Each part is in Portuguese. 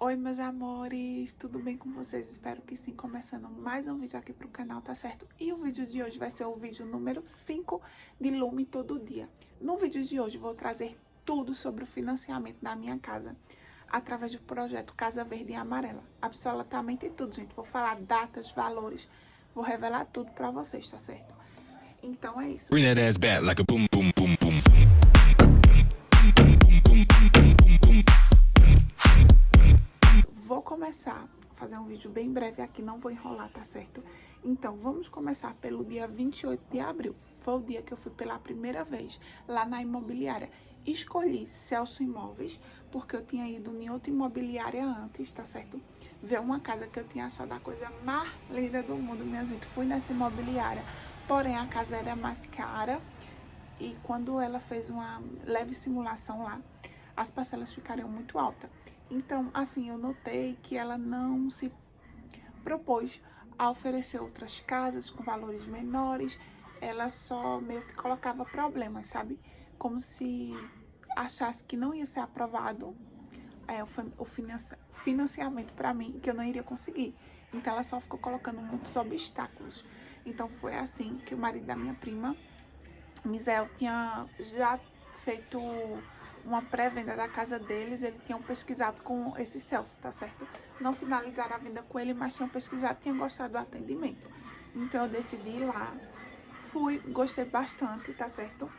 Oi, meus amores, tudo bem com vocês? Espero que sim, começando mais um vídeo aqui pro canal, tá certo? E o vídeo de hoje vai ser o vídeo número 5 de Lume Todo Dia. No vídeo de hoje vou trazer tudo sobre o financiamento da minha casa, através do projeto Casa Verde e Amarela. Absolutamente tudo, gente. Vou falar datas, valores, vou revelar tudo pra vocês, tá certo? Então é isso. Bring that ass back like a boom, boom, boom, boom. Vou começar a fazer um vídeo bem breve aqui, não vou enrolar, tá certo? Então, vamos começar pelo dia 28 de abril. Foi o dia que eu fui pela primeira vez lá na imobiliária. Escolhi Celso Imóveis, porque eu tinha ido em outra imobiliária antes, tá certo? Ver uma casa que eu tinha achado a coisa mais linda do mundo, minha gente. Fui nessa imobiliária, porém a casa era mais cara. E quando ela fez uma leve simulação lá, as parcelas ficaram muito altas. Então, assim, eu notei que ela não se propôs a oferecer outras casas com valores menores. Ela só meio que colocava problemas, sabe? Como se achasse que não ia ser aprovado o financiamento para mim, que eu não iria conseguir. Então, ela só ficou colocando muitos obstáculos. Então, foi assim que o marido da minha prima, Misael, tinha já feito uma pré-venda da casa deles. Eles tinham pesquisado com esse Celso, tá certo? Não finalizaram a venda com ele, mas tinham pesquisado, tinham gostado do atendimento. Então eu decidi ir lá, fui, gostei bastante, tá certo?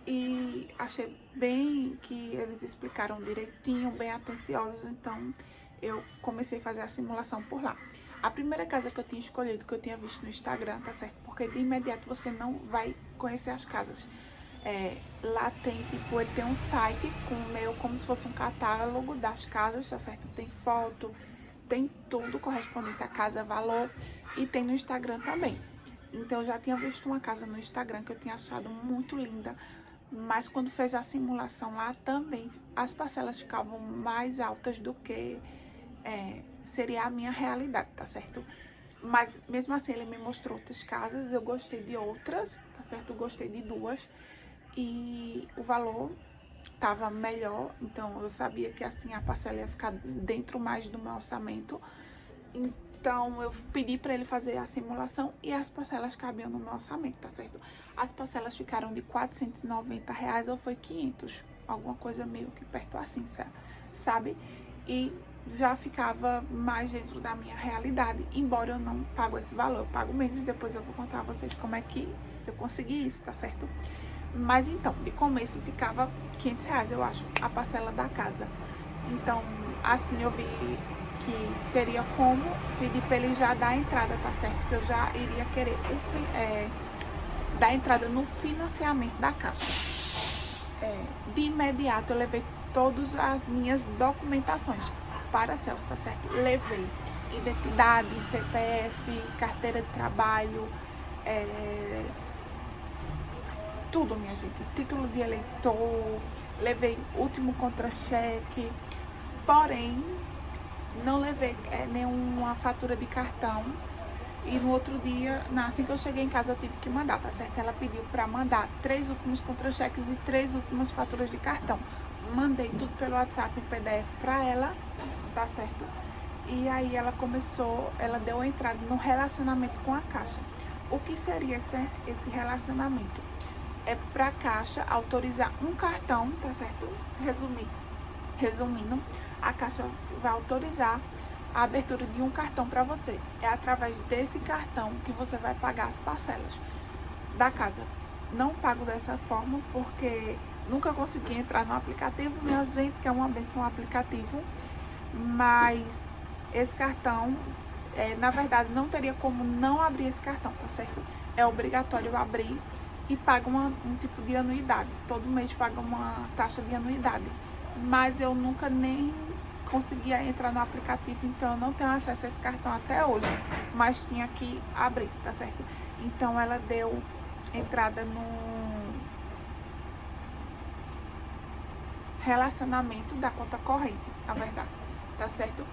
E achei bem que eles explicaram direitinho, bem atenciosos, então eu comecei a fazer a simulação por lá. A primeira casa que eu tinha escolhido, que eu tinha visto no Instagram, tá certo? Porque de imediato você não vai conhecer as casas. Lá tem, tipo, ele tem um site como se fosse um catálogo das casas, tá certo? Tem foto, tem tudo correspondente à casa, valor, e tem no Instagram também. Então eu já tinha visto uma casa no Instagram que eu tinha achado muito linda, mas quando fez a simulação lá também, as parcelas ficavam mais altas do que seria a minha realidade, tá certo? Mas mesmo assim ele me mostrou outras casas, eu gostei de outras, tá certo? Eu gostei de duas e o valor tava melhor, então eu sabia que assim a parcela ia ficar dentro mais do meu orçamento. Então eu pedi para ele fazer a simulação e as parcelas cabiam no meu orçamento, tá certo? As parcelas ficaram de R$ 490 ou foi 500, alguma coisa meio que perto assim, sabe? E já ficava mais dentro da minha realidade, embora eu não pago esse valor, eu pago menos. Depois eu vou contar a vocês como é que eu consegui isso, tá certo? Mas então, de começo ficava R$ 500, eu acho, a parcela da casa. Então, assim, eu vi que teria como pedir para ele já dar a entrada, tá certo? Que eu já iria querer dar entrada no financiamento da casa. De imediato, eu levei todas as minhas documentações para Celso, tá certo? Levei identidade, CPF, carteira de trabalho, tudo, minha gente. Título de eleitor, levei último contra-cheque, porém, não levei nenhuma fatura de cartão. E no outro dia, assim que eu cheguei em casa, eu tive que mandar, tá certo? Ela pediu pra mandar 3 últimos contra-cheques e 3 últimas faturas de cartão. Mandei tudo pelo WhatsApp em PDF pra ela, tá certo? E aí ela deu entrada no relacionamento com a Caixa. O que seria esse relacionamento? É pra Caixa autorizar um cartão, tá certo? Resumindo, a Caixa vai autorizar a abertura de um cartão para você. É através desse cartão que você vai pagar as parcelas da casa. Não pago dessa forma porque nunca consegui entrar no aplicativo, minha gente, que é uma benção um aplicativo, mas esse cartão, na verdade, não teria como não abrir esse cartão, tá certo? É obrigatório abrir e paga um tipo de anuidade. Todo mês paga uma taxa de anuidade. Mas eu nunca nem conseguia entrar no aplicativo, então eu não tenho acesso a esse cartão até hoje, mas tinha que abrir, tá certo? Então ela deu entrada no relacionamento da conta corrente, na verdade, tá certo?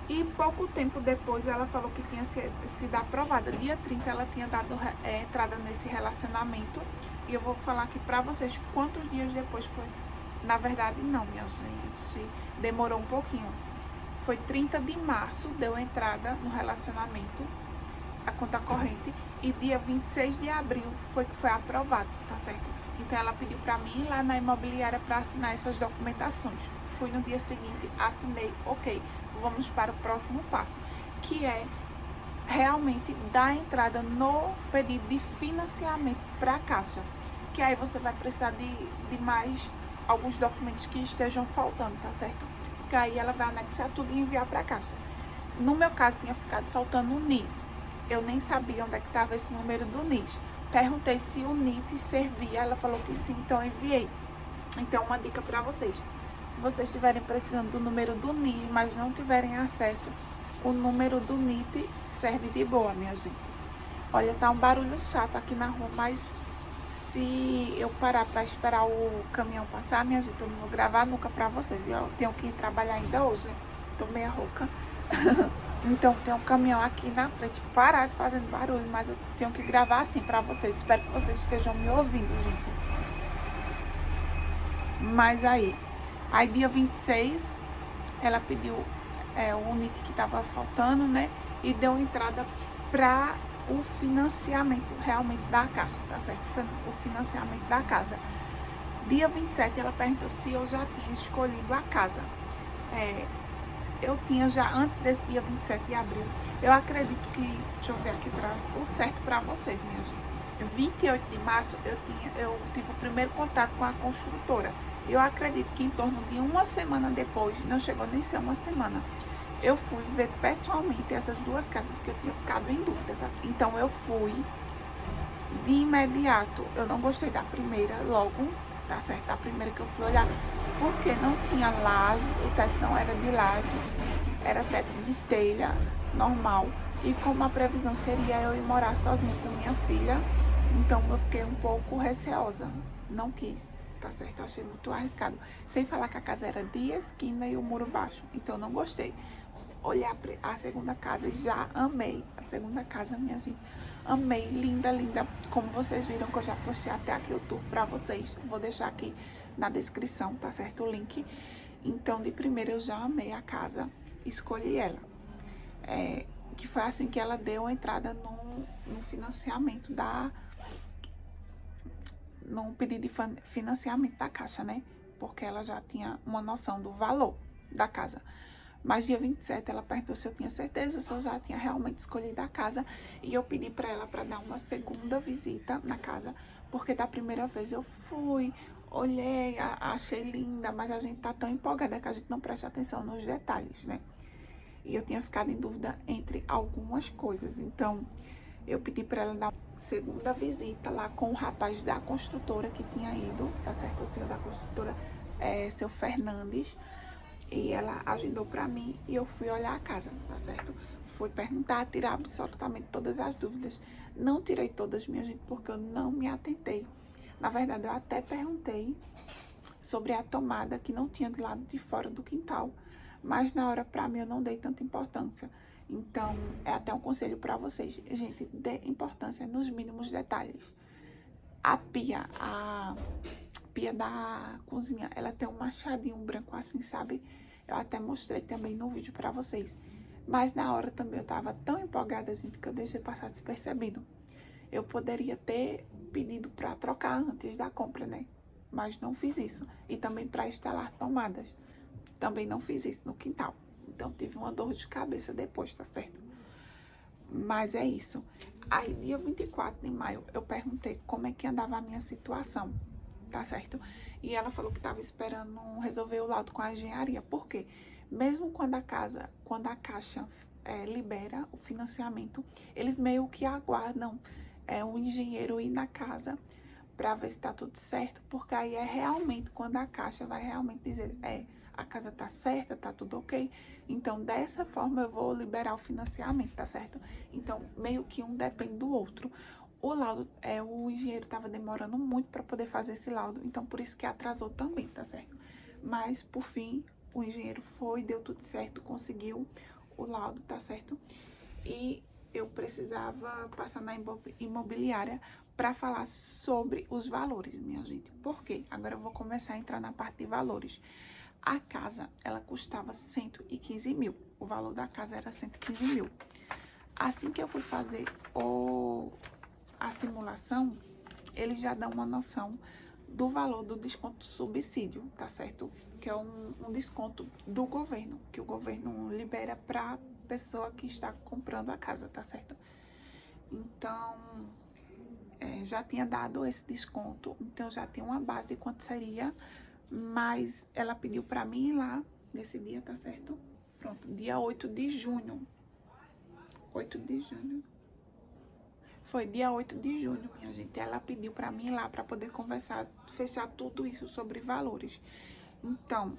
E pouco tempo depois ela falou que tinha sido aprovada. Dia 30 ela tinha dado entrada nesse relacionamento. E eu vou falar aqui pra vocês quantos dias depois foi. Na verdade, não, minha gente. Demorou um pouquinho. foi 30 de março, deu entrada no relacionamento, a conta corrente, e dia 26 de abril foi que foi aprovado, tá certo? Então ela pediu para mim ir lá na imobiliária para assinar essas documentações. Fui no dia seguinte, assinei, ok, vamos para o próximo passo, que é realmente dar entrada no pedido de financiamento para a Caixa, que aí você vai precisar de mais alguns documentos que estejam faltando, tá certo? Porque aí ela vai anexar tudo e enviar para a Caixa. No meu caso, tinha ficado faltando o NIS. Eu nem sabia onde é que estava esse número do NIS. Perguntei se o NIT servia, ela falou que sim, então eu enviei. Então, uma dica para vocês. Se vocês estiverem precisando do número do NIS, mas não tiverem acesso, o número do NIT serve de boa, minha gente. Olha, tá um barulho chato aqui na rua, mas se eu parar para esperar o caminhão passar, minha gente, eu não vou gravar nunca para vocês. E eu tenho que ir trabalhar ainda hoje, né? Tô meia rouca. Então tem um caminhão aqui na frente parado fazendo barulho, mas eu tenho que gravar assim pra vocês. Espero que vocês estejam me ouvindo, gente. Mas aí dia 26 ela pediu o NIT que tava faltando, né? E deu entrada para o financiamento realmente da Caixa, tá certo? O financiamento da casa. Dia 27 ela perguntou se eu já tinha escolhido a casa. Eu tinha já, antes desse dia 27 de abril, eu acredito que, deixa eu ver aqui o certo para vocês, minha gente. 28 de março eu tive o primeiro contato com a construtora. Eu acredito que em torno de uma semana depois, não chegou nem a ser uma semana, eu fui ver pessoalmente essas duas casas que eu tinha ficado em dúvida, tá? Então eu fui de imediato. Eu não gostei da primeira logo, tá certo? A primeira que eu fui olhar, porque não tinha laje, o teto não era de laje, era teto de telha normal. E como a previsão seria eu ir morar sozinha com minha filha, então eu fiquei um pouco receosa, não quis, tá certo? Eu achei muito arriscado. Sem falar que a casa era de esquina e o muro baixo, então eu não gostei. Olhei a segunda casa, já amei a segunda casa, minha gente. Amei, linda, linda. Como vocês viram que eu já postei até aqui o tour pra vocês. Vou deixar aqui na descrição, tá certo? O link. Então, de primeira eu já amei a casa. Escolhi ela. Que foi assim que ela deu entrada no financiamento no pedido de financiamento da Caixa, né? Porque ela já tinha uma noção do valor da casa. Mas dia 27 ela perguntou se eu tinha certeza, se eu já tinha realmente escolhido a casa. E eu pedi para ela para dar uma segunda visita na casa, porque da primeira vez eu fui, olhei, achei linda, mas a gente tá tão empolgada que a gente não presta atenção nos detalhes, né? E eu tinha ficado em dúvida entre algumas coisas. Então, eu pedi para ela dar uma segunda visita lá com o rapaz da construtora que tinha ido, tá certo? O senhor da construtora, seu Fernandes. E ela agendou pra mim e eu fui olhar a casa, tá certo? Fui perguntar, tirar absolutamente todas as dúvidas. Não tirei todas, minha gente, porque eu não me atentei. Na verdade, eu até perguntei sobre a tomada que não tinha do lado de fora do quintal. Mas na hora, pra mim, eu não dei tanta importância. Então, é até um conselho pra vocês. Gente, dê importância nos mínimos detalhes. A pia da cozinha, ela tem um machadinho branco assim, sabe? Eu até mostrei também no vídeo pra vocês. Mas na hora também eu tava tão empolgada, gente, que eu deixei passar despercebido. Eu poderia ter pedido pra trocar antes da compra, né? Mas não fiz isso. E também pra instalar tomadas. Também não fiz isso no quintal. Então tive uma dor de cabeça depois, tá certo? Mas é isso. Aí, dia 24 de maio, eu perguntei como é que andava a minha situação, tá certo? E ela falou que estava esperando resolver o laudo com a engenharia. Por quê? Mesmo quando a Caixa libera o financiamento, eles meio que aguardam o engenheiro ir na casa para ver se tá tudo certo, porque aí é realmente quando a Caixa vai realmente dizer, a casa tá certa, tá tudo ok. Então, dessa forma, eu vou liberar o financiamento, tá certo? Então, meio que um depende do outro. O laudo, o engenheiro tava demorando muito para poder fazer esse laudo, então por isso que atrasou também, tá certo? Mas, por fim, o engenheiro foi, deu tudo certo, conseguiu o laudo, tá certo? E eu precisava passar na imobiliária para falar sobre os valores, minha gente. Por quê? Agora eu vou começar a entrar na parte de valores. A casa, ela custava 115 mil. O valor da casa era 115 mil. Assim que eu fui fazer a simulação, eles já dão uma noção do valor do desconto do subsídio, tá certo? Que é um desconto do governo, que o governo libera para pessoa que está comprando a casa, tá certo? Então, já tinha dado esse desconto, então já tinha uma base de quanto seria, mas ela pediu para mim ir lá nesse dia, tá certo? Pronto, dia 8 de junho. 8 de junho. Foi dia 8 de junho, minha gente. Ela pediu para mim ir lá para poder conversar, fechar tudo isso sobre valores. Então,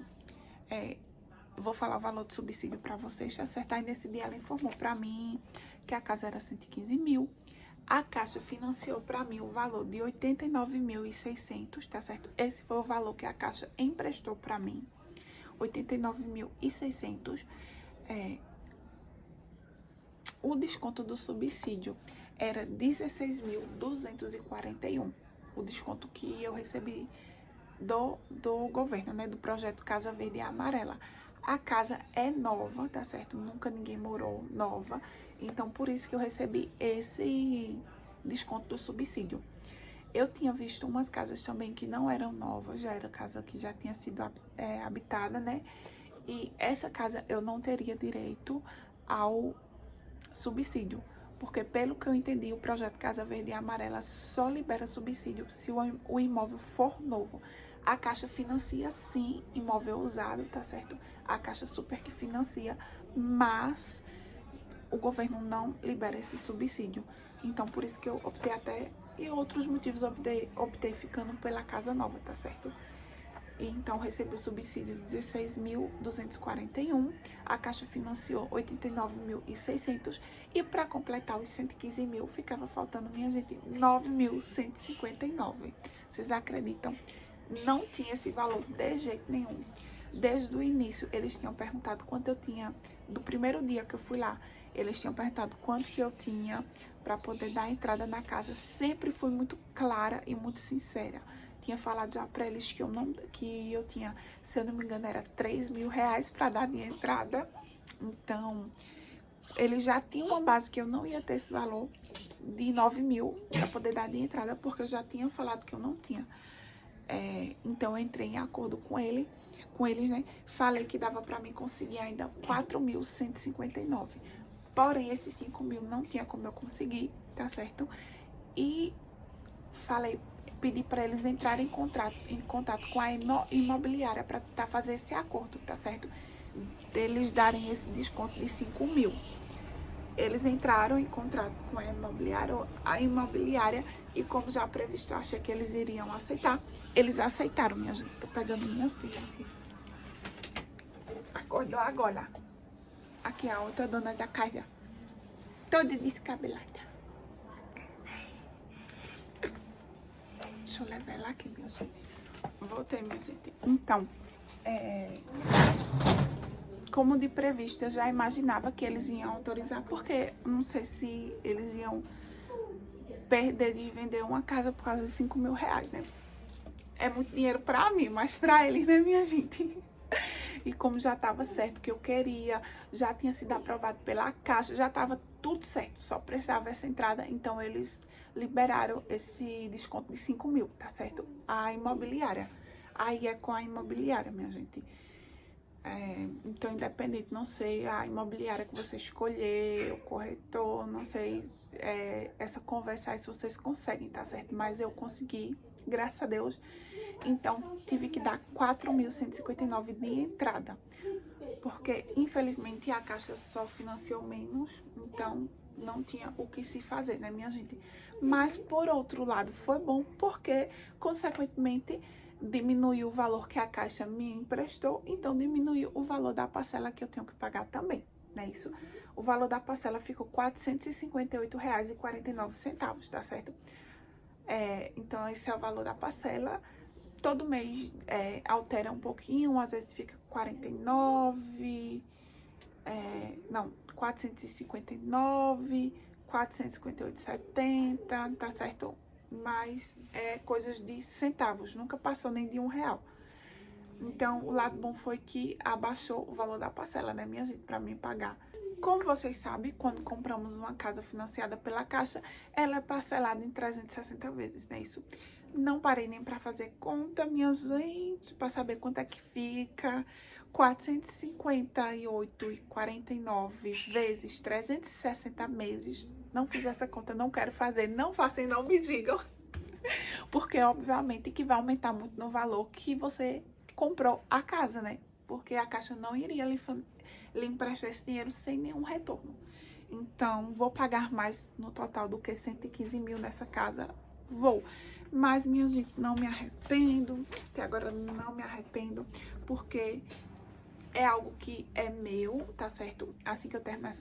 vou falar o valor do subsídio para vocês, tá certo? Aí nesse dia ela informou para mim que a casa era 115 mil. A Caixa financiou para mim o valor de 89.600, tá certo? Esse foi o valor que a Caixa emprestou para mim. 89.600. O desconto do subsídio era 16.241. O desconto que eu recebi do governo, né? Do projeto Casa Verde e Amarela. A casa é nova, tá certo? Nunca ninguém morou nova. Então, por isso que eu recebi esse desconto do subsídio. Eu tinha visto umas casas também que não eram novas, já era casa que já tinha sido habitada, né? E essa casa eu não teria direito ao subsídio, porque pelo que eu entendi, o projeto Casa Verde e Amarela só libera subsídio se o imóvel for novo. A Caixa financia sim imóvel usado, tá certo? A Caixa super que financia, mas o governo não libera esse subsídio. Então, por isso que eu optei até, e outros motivos optei ficando pela casa nova, tá certo? Então, recebi o subsídio de 16.241, a Caixa financiou 89.600 e para completar os 115 mil, ficava faltando, minha gente, 9.159. Vocês acreditam? Não tinha esse valor de jeito nenhum. Desde o início, eles tinham perguntado quanto eu tinha, do primeiro dia que eu fui lá, eles tinham perguntado quanto que eu tinha para poder dar entrada na casa. Sempre fui muito clara e muito sincera. Tinha falado já para eles que eu tinha, se eu não me engano, era 3 mil reais para dar de entrada. Então, eles já tinham uma base que eu não ia ter esse valor de 9 mil para poder dar de entrada, porque eu já tinha falado que eu não tinha. Então, eu entrei em acordo com eles, né? Falei que dava para mim conseguir ainda 4.159. Porém, esses 5 mil não tinha como eu conseguir, tá certo? E pedi para eles entrarem em contato com a imobiliária para tentar fazer esse acordo, tá certo? Eles darem esse desconto de 5 mil. Eles entraram em contato com a imobiliária e como já previsto, eu achei que eles iriam aceitar. Eles aceitaram, minha gente. Tô pegando minha filha aqui. Acordou agora. Aqui a outra dona da casa. Toda descabelada. Deixa eu levar ela aqui, minha gente. Voltei, minha gente. Então, como de previsto, eu já imaginava que eles iam autorizar, porque não sei se eles iam perder de vender uma casa por causa de 5 mil reais, né? É muito dinheiro pra mim, mas pra eles, né, minha gente? E como já tava certo que eu queria, já tinha sido aprovado pela Caixa, já tava tudo certo, só precisava essa entrada, então eles liberaram esse desconto de 5 mil, tá certo? A imobiliária. Aí é com a imobiliária, minha gente. Então, independente, não sei a imobiliária que você escolher, o corretor, não sei essa conversa aí se vocês conseguem, tá certo? Mas eu consegui, graças a Deus. Então, tive que dar 4.159 de entrada, porque, infelizmente, a Caixa só financiou menos, então não tinha o que se fazer, né, minha gente? Mas, por outro lado, foi bom, porque, consequentemente, diminuiu o valor que a Caixa me emprestou, então diminuiu o valor da parcela que eu tenho que pagar também, né, isso? O valor da parcela ficou R$ 458,49, tá certo? Então, esse é o valor da parcela. Todo mês altera um pouquinho, às vezes fica 459, 458,70, tá certo? Mas coisas de centavos, nunca passou nem de R$1. Então, o lado bom foi que abaixou o valor da parcela, né, minha gente, para mim pagar. Como vocês sabem, quando compramos uma casa financiada pela Caixa, ela é parcelada em 360 vezes, não é isso? Não parei nem para fazer conta, minha gente, para saber quanto é que fica. 458,49 vezes 360 meses. Não fiz essa conta, não quero fazer. Não façam e não me digam. Porque, obviamente, que vai aumentar muito no valor que você comprou a casa, né? Porque a Caixa não iria lhe emprestar esse dinheiro sem nenhum retorno. Então, vou pagar mais no total do que 115 mil nessa casa. Vou. Mas, minha gente, não me arrependo. Até agora, não me arrependo. Porque é algo que é meu, tá certo? Assim que eu terminar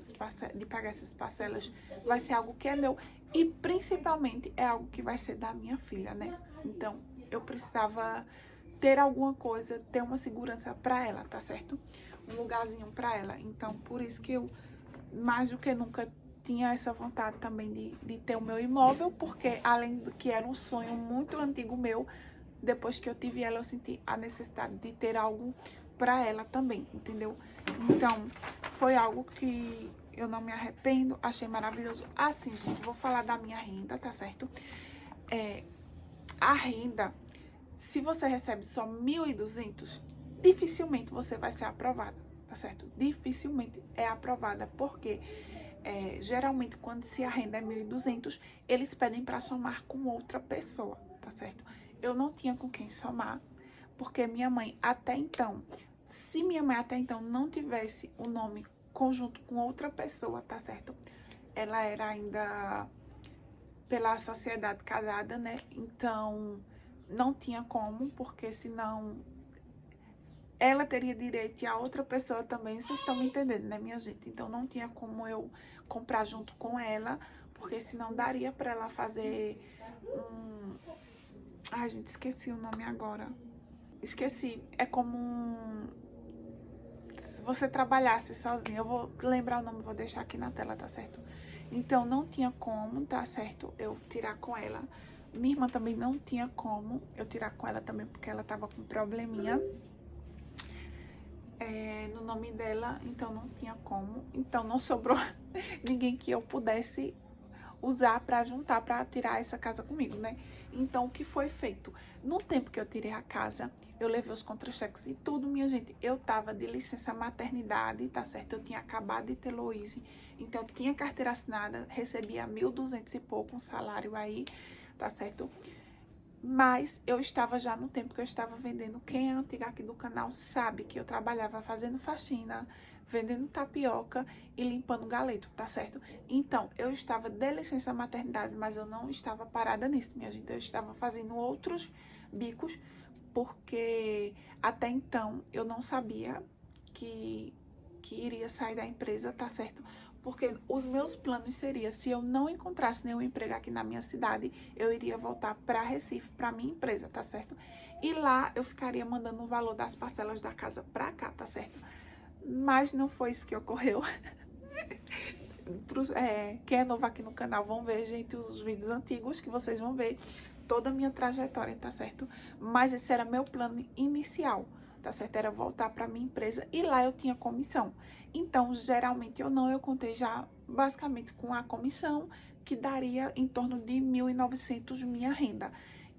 de pagar essas parcelas, vai ser algo que é meu. E, principalmente, é algo que vai ser da minha filha, né? Então, eu precisava ter alguma coisa, ter uma segurança pra ela, tá certo? Um lugarzinho pra ela. Então, por isso que eu, mais do que nunca, tinha essa vontade também de ter o meu imóvel, porque além do que era um sonho muito antigo meu, depois que eu tive ela, eu senti a necessidade de ter algo pra ela também, entendeu? Então, foi algo que eu não me arrependo, achei maravilhoso. Assim, gente, vou falar da minha renda, tá certo? A renda, se você recebe só 1.200, dificilmente você vai ser aprovada, tá certo? Dificilmente é aprovada, porque geralmente quando se a renda é 1.200, eles pedem para somar com outra pessoa, tá certo? Eu não tinha com quem somar, porque minha mãe até então, se minha mãe até então não tivesse o nome conjunto com outra pessoa, tá certo? Ela era ainda pela sociedade casada, né? Então, não tinha como, porque senão ela teria direito e a outra pessoa também, vocês estão me entendendo, né, minha gente? Então, não tinha como eu comprar junto com ela, porque senão daria pra ela fazer um... Ai, gente, esqueci o nome agora. Esqueci. É como se você trabalhasse sozinha. Eu vou lembrar o nome, vou deixar aqui na tela, tá certo? Então, não tinha como, tá certo, eu tirar com ela. Minha irmã também não tinha como eu tirar com ela também, porque ela tava com probleminha no nome dela, então não tinha como. Então, não sobrou ninguém que eu pudesse usar pra juntar, pra tirar essa casa comigo, né? Então, o que foi feito? No tempo que eu tirei a casa, eu levei os contra-cheques e tudo, minha gente. Eu tava de licença maternidade, tá certo? Eu tinha acabado de ter Louise, então eu tinha carteira assinada, recebia 1.200 e pouco, um salário aí, tá certo? Mas eu estava já no tempo que eu estava vendendo. Quem é antiga aqui do canal sabe que eu trabalhava fazendo faxina, vendendo tapioca e limpando galeto, tá certo? Então, eu estava de licença maternidade, mas eu não estava parada nisso, minha gente. Eu estava fazendo outros bicos, porque até então eu não sabia que iria sair da empresa, tá certo? Porque os meus planos seriam, se eu não encontrasse nenhum emprego aqui na minha cidade, eu iria voltar para Recife, para minha empresa, tá certo? E lá eu ficaria mandando o valor das parcelas da casa para cá, tá certo? Mas não foi isso que ocorreu. Quem é novo aqui no canal, vão ver, gente, os vídeos antigos que vocês vão ver toda a minha trajetória, tá certo? Mas esse era meu plano inicial, tá certo? Era voltar para minha empresa e lá eu tinha comissão. Então, geralmente eu contei já basicamente com a comissão, que daria em torno de 1.900 minha renda.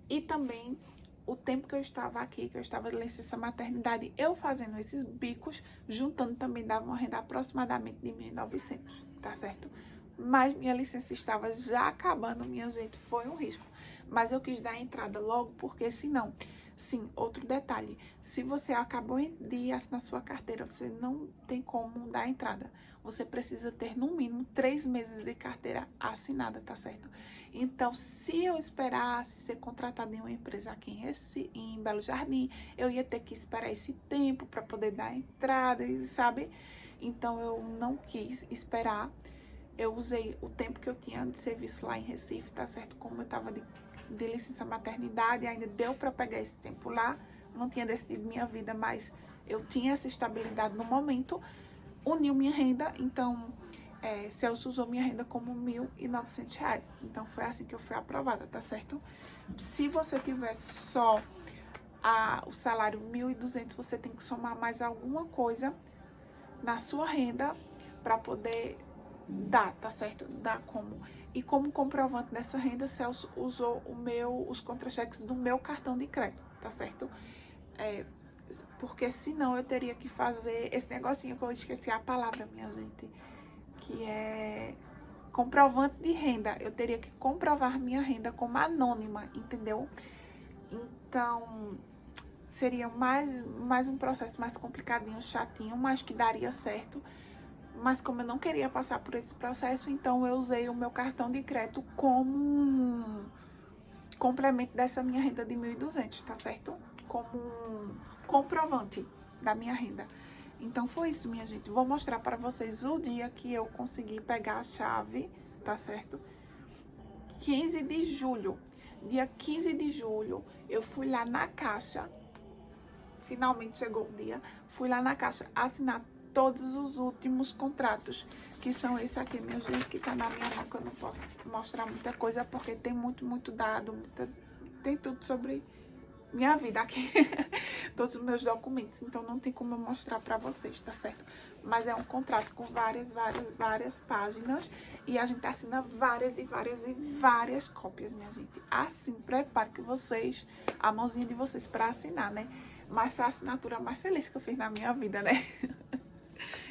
E também o tempo que eu estava aqui, que eu estava de licença maternidade, eu fazendo esses bicos, juntando também dava uma renda aproximadamente de 1.900, tá certo? Mas minha licença estava já acabando, minha gente, foi um risco. Mas eu quis dar a entrada logo, porque senão... Sim, outro detalhe, se você acabou de assinar sua carteira, você não tem como dar entrada. Você precisa ter no mínimo 3 meses de carteira assinada, tá certo? Então, se eu esperasse ser contratada em uma empresa aqui em Belo Jardim, eu ia ter que esperar esse tempo para poder dar entrada, sabe? Então, eu não quis esperar. Eu usei o tempo que eu tinha de serviço lá em Recife, tá certo? Como eu tava de licença maternidade, ainda deu para pegar esse tempo lá. Não tinha decidido minha vida, mas eu tinha essa estabilidade no momento. Uniu minha renda, então Celso usou minha renda como R$ 1.900. Então foi assim que eu fui aprovada, tá certo? Se você tiver só o salário 1.200, você tem que somar mais alguma coisa na sua renda para poder dar, tá certo? Dar como. E como comprovante dessa renda, Celso usou os contra-cheques do meu cartão de crédito, tá certo? Porque senão eu teria que fazer esse negocinho que eu esqueci a palavra, minha gente, que é comprovante de renda. Eu teria que comprovar minha renda como anônima, entendeu? Então, seria mais um processo mais complicadinho, chatinho, mas que daria certo. Mas como eu não queria passar por esse processo, então eu usei o meu cartão de crédito como um complemento dessa minha renda de 1.200, tá certo? Como um comprovante da minha renda. Então foi isso, minha gente. Vou mostrar para vocês o dia que eu consegui pegar a chave, tá certo? 15 de julho. Dia 15 de julho, eu fui lá na Caixa. Finalmente chegou o dia. Fui lá na Caixa assinar todos os últimos contratos, que são esse aqui, minha gente, que tá na minha mão, que eu não posso mostrar muita coisa, porque tem muito dado, tem tudo sobre minha vida aqui, todos os meus documentos, então não tem como eu mostrar pra vocês, tá certo? Mas é um contrato com várias páginas, e a gente assina várias cópias, minha gente. Assim, prepare que vocês, a mãozinha de vocês pra assinar, né? Mas foi a assinatura mais feliz que eu fiz na minha vida, né?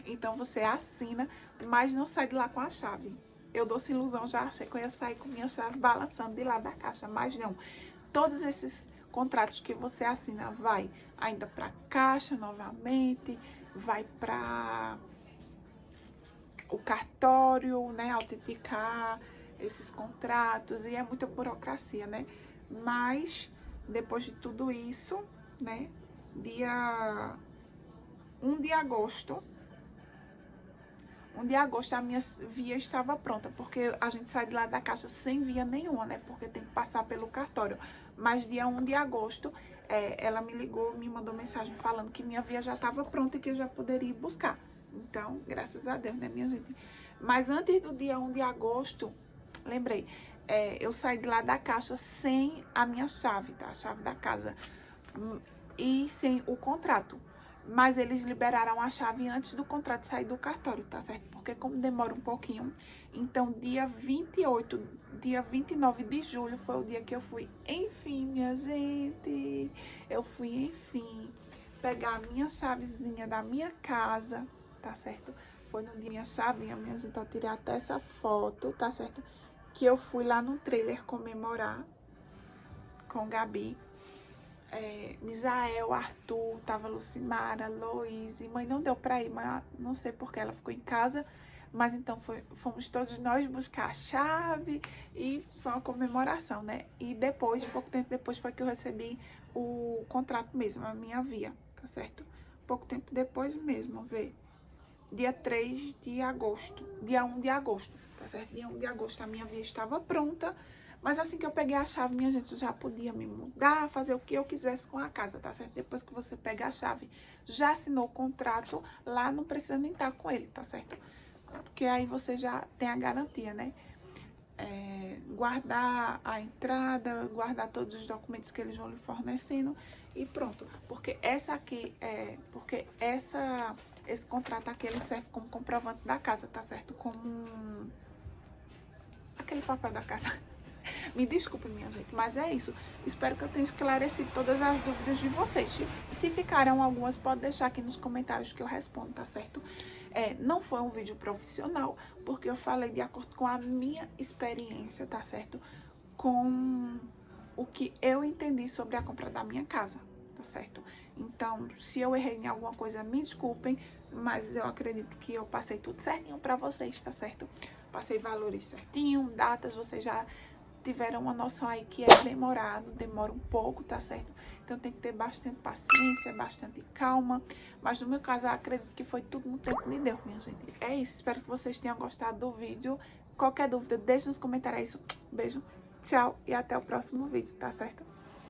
Então, você assina, mas não sai de lá com a chave. Eu doce ilusão, já achei que eu ia sair com minha chave balançando de lá da caixa, mas não. Todos esses contratos que você assina vai ainda para caixa novamente, vai para o cartório, né, autenticar esses contratos, e é muita burocracia, né? Mas, depois de tudo isso, né, dia 1 de agosto, a minha via estava pronta, porque a gente sai de lá da caixa sem via nenhuma, né? Porque tem que passar pelo cartório. Mas dia 1 de agosto, ela me ligou, me mandou mensagem falando que minha via já estava pronta e que eu já poderia ir buscar. Então, graças a Deus, né, minha gente? Mas antes do dia 1 de agosto, lembrei, eu saí de lá da caixa sem a minha chave, tá? A chave da casa. E sem o contrato. Mas eles liberaram a chave antes do contrato sair do cartório, tá certo? Porque como demora um pouquinho, então dia 29 de julho foi o dia que eu fui, enfim, minha gente, eu fui, enfim, pegar a minha chavezinha da minha casa, tá certo? Foi no dia minha chavinha, minha gente, eu tirei até essa foto, tá certo? Que eu fui lá no trailer comemorar com Gabi. Misael, Arthur, tava Lucimara, Loise, mãe não deu pra ir, mas não sei porque ela ficou em casa, mas então fomos todos nós buscar a chave e foi uma comemoração, né? E depois, pouco tempo depois, foi que eu recebi o contrato mesmo, a minha via, tá certo? Pouco tempo depois mesmo, vê. Dia 3 de agosto, dia 1 de agosto, tá certo? Dia 1 de agosto a minha via estava pronta. Mas assim que eu peguei a chave, minha gente, eu já podia me mudar, fazer o que eu quisesse com a casa, tá certo? Depois que você pega a chave, já assinou o contrato, lá não precisa nem estar com ele, tá certo? Porque aí você já tem a garantia, né? Guardar a entrada, guardar todos os documentos que eles vão lhe fornecendo e pronto. Porque esse contrato aqui, ele serve como comprovante da casa, tá certo? Como aquele papel da casa. Me desculpe, minha gente, mas é isso. Espero que eu tenha esclarecido todas as dúvidas de vocês. Se ficaram algumas, pode deixar aqui nos comentários que eu respondo, tá certo? Não foi um vídeo profissional, porque eu falei de acordo com a minha experiência, tá certo? Com o que eu entendi sobre a compra da minha casa, tá certo? Então, se eu errei em alguma coisa, me desculpem, mas eu acredito que eu passei tudo certinho pra vocês, tá certo? Passei valores certinho, datas, vocês já tiveram uma noção aí que demora um pouco, tá certo? Então tem que ter bastante paciência, bastante calma. Mas no meu caso, eu acredito que foi tudo no tempo de Deus, minha gente. É isso, espero que vocês tenham gostado do vídeo. Qualquer dúvida, deixe nos comentários. Beijo, tchau e até o próximo vídeo, tá certo?